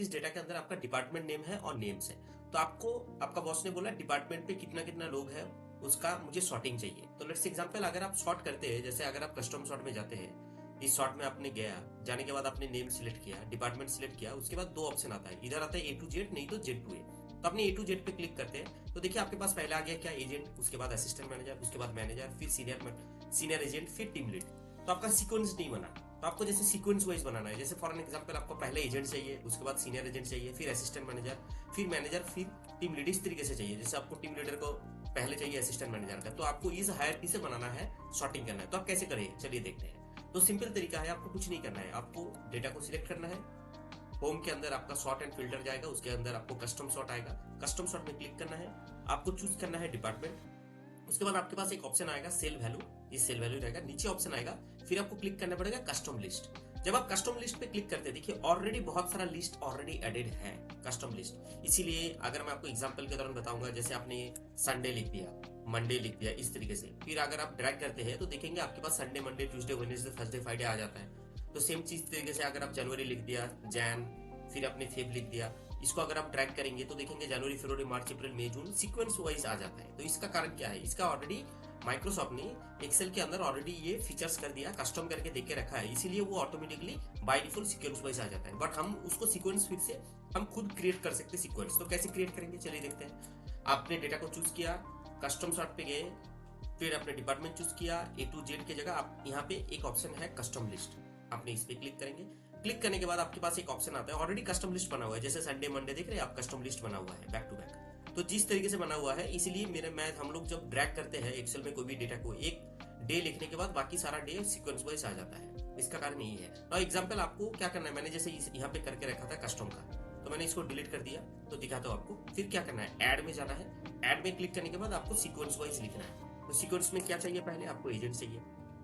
इस डेटा के अंदर आपका डिपार्टमेंट नेम है और नेम्स है। तो आपको आपका बॉस ने बोला डिपार्टमेंट पे कितना कितना लोग हैं, उसका मुझे सॉर्टिंग चाहिए। तो लेट्स एग्जांपल, अगर आप सॉर्ट करते हैं, जैसे अगर आप कस्टम सॉर्ट में जाते हैं, इस सॉर्ट में आपने गया, जाने के बाद आपने नेम सिलेक्ट किया, डिपार्टमेंट सिलेक्ट किया, उसके बाद दो ऑप्शन आता है, इधर आता है ए टू जेड, नहीं तो जेड टू ए। तो अपने ए टू जेड पे क्लिक करते हैं तो देखिए आपके पास पहले आ गया क्या, एजेंट, उसके बाद असिस्टेंट मैनेजर, उसके बाद मैनेजर, फिर सीनियर एजेंट, फिर टीम लीड। तो आपका सीक्वेंस नहीं बना। तो आपको जैसे सीक्वेंस वाइज बनाना है, जैसे फॉर एन एग्जांपल आपको पहले एजेंट चाहिए, उसके बाद सीनियर एजेंट चाहिए, फिर असिस्टेंट मैनेजर, फिर मैनेजर, फिर टीम लीड, इस तरीके से चाहिए। जैसे आपको टीम लीडर को पहले चाहिए असिस्टेंट मैनेजर का, तो आपको इस हायरार्की से बनाना है, सॉर्टिंग करना है। तो आप कैसे करें, चलिए देखते हैं। तो सिंपल तरीका है, आपको कुछ नहीं करना है, आपको डेटा को सिलेक्ट करना है, होम के अंदर आपका सॉर्ट एंड फिल्टर जाएगा, उसके अंदर आपको कस्टम सॉर्ट आएगा, कस्टम सॉर्ट में क्लिक करना है, आपको चूज करना है डिपार्टमेंट। उसके बाद आपके पास एक ऑप्शन आएगा सेल वैल्यू, ये सेल वैल्यू रहेगा, नीचे ऑप्शन आएगा, फिर आपको क्लिक करना पड़ेगा कस्टम लिस्ट। जब आप कस्टम लिस्ट पे क्लिक करते हैं, देखिए ऑलरेडी बहुत सारा लिस्ट ऑलरेडी एडेड है कस्टम लिस्ट। इसीलिए अगर मैं आपको एग्जांपल के दौरान बताऊंगा, जैसे आपने संडे लिख दिया, मंडे लिख दिया, इस तरीके से, फिर अगर आप ड्रैग करते हैं तो देखेंगे आपके पास Sunday, Monday, Tuesday, Wednesday, Thursday, Friday आ जाता है। तो सेम चीज तरीके से अगर आप जनवरी लिख दिया, जैन, फिर अपने फेब लिख दिया, इसको अगर आप ट्रैक करेंगे तो देखेंगे जनवरी, फरवरी, मार्च, अप्रैल, मई, जून सीक्वेंस वाइज आ जाता है। तो इसका कारण क्या है, इसका ऑलरेडी माइक्रोसॉफ्ट ने एक्सेल के अंदर ऑलरेडी ये फीचर्स कर दिया, कस्टम करके देख के रखा है, इसीलिए वो automatically by default sequence wise आ जाता है। बट हम उसको सीक्वेंस फिर से हम खुद क्रिएट कर सकते हैं सीक्वेंस। तो कैसे क्रिएट करेंगे, चलिए देखते हैं। आपने डेटा को चूज किया, कस्टम सॉर्ट पे गए, फिर आपने डिपार्टमेंट चूज किया, ए टू जेड की जगह आप यहाँ पे एक ऑप्शन है कस्टम लिस्ट, आपने इस पे क्लिक करेंगे। क्लिक करने के बाद आपके पास एक ऑप्शन आता है, ऑलरेडी कस्टम लिस्ट बना हुआ है, जैसे संडे, मंडे देख रहे हैं आप, कस्टम लिस्ट बना हुआ है बैक टू बैक। तो जिस तरीके से बना हुआ है, इसलिए मेरे मैथ हम लोग जब ड्रैग करते हैं एक्सेल में कोई भी डेटा को, एक डे लिखने के बाद बाकी सारा डे सीक्वेंस वाइज आ जाता है। इसका कारण यही है। और एग्जाम्पल आपको क्या करना है, मैंने जैसे यहाँ पे करके रखा था कस्टम का, तो मैंने इसको डिलीट कर दिया। तो दिखाता हूँ आपको, फिर क्या करना है, ऐड में जाना है, ऐड में क्लिक करने के बाद आपको सीक्वेंस वाइज लिखना है। तो सीक्वेंस में क्या चाहिए, पहले आपको एजेंट चाहिए,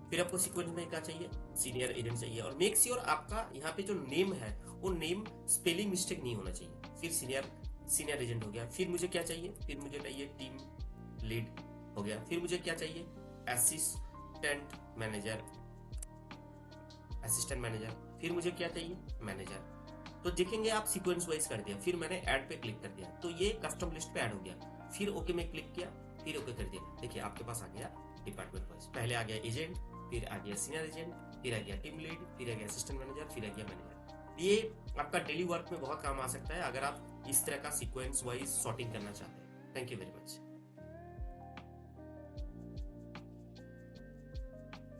फिर आपको सीक्वेंस में क्या चाहिए, सीनियर एजेंट चाहिए, और मेक श्योर आपका यहाँ पे जो नेम है वो नेम स्पेलिंग मिस्टेक नहीं होना चाहिए। फिर सीनियर एजेंट हो गया, फिर मुझे क्या चाहिए, फिर मुझे चाहिए टीम लीड हो गया, फिर मुझे क्या चाहिए, असिस्टेंट मैनेजर, फिर मुझे क्या चाहिए, मैनेजर। तो देखेंगे आप सीक्वेंस वाइज कर दिया, फिर मैंने ऐड पे क्लिक कर दिया, तो ये कस्टम लिस्ट पे ऐड हो गया। फिर ओके में क्लिक किया, फिर ओके कर दिया, देखिए आपके पास आ गया डिपार्टमेंट वाइज। पहले आ गया एजेंट, फिर आ गया सीनियर एजेंट, फिर आ गया टीम लीड, फिर आ गया असिस्टेंट मैनेजर, फिर आ गया मैनेजर। ये आपका डेली वर्क में बहुत काम आ सकता है अगर आप इस तरह का सीक्वेंस वाइज सॉर्टिंग करना चाहते हैं। Thank you very much.